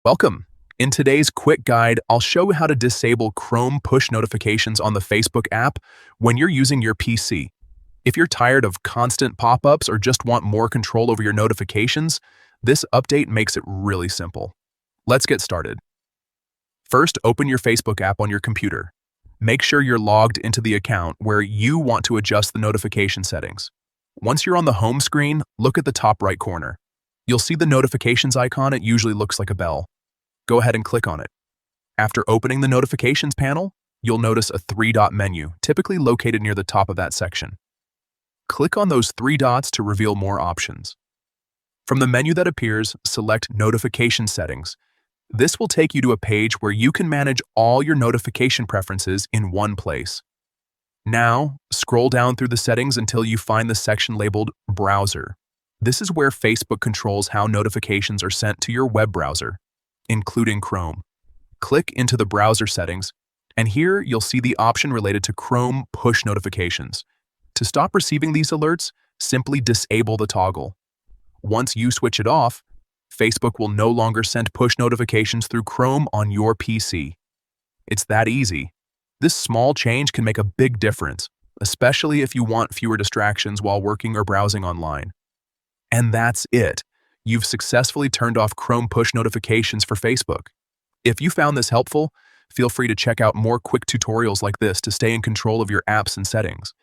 Welcome. In today's quick guide, I'll show you how to disable Chrome push notifications on the Facebook app when you're using your PC. If you're tired of constant pop-ups or just want more control over your notifications, this update makes it really simple. Let's get started. First, open your Facebook app on your computer. Make sure you're logged into the account where you want to adjust the notification settings. Once you're on the home screen, look at the top right corner. You'll see the notifications icon. It usually looks like a bell. Go ahead and click on it. After opening the notifications panel, you'll notice a three-dot menu, typically located near the top of that section. Click on those three dots to reveal more options. From the menu that appears, select Notification Settings. This will take you to a page where you can manage all your notification preferences in one place. Now, scroll down through the settings until you find the section labeled Browser. This is where Facebook controls how notifications are sent to your web browser, including Chrome. Click into the browser settings, and here you'll see the option related to Chrome push notifications. To stop receiving these alerts, simply disable the toggle. Once you switch it off, Facebook will no longer send push notifications through Chrome on your PC. It's that easy. This small change can make a big difference, especially if you want fewer distractions while working or browsing online. And that's it. You've successfully turned off Chrome push notifications for Facebook. If you found this helpful, feel free to check out more quick tutorials like this to stay in control of your apps and settings.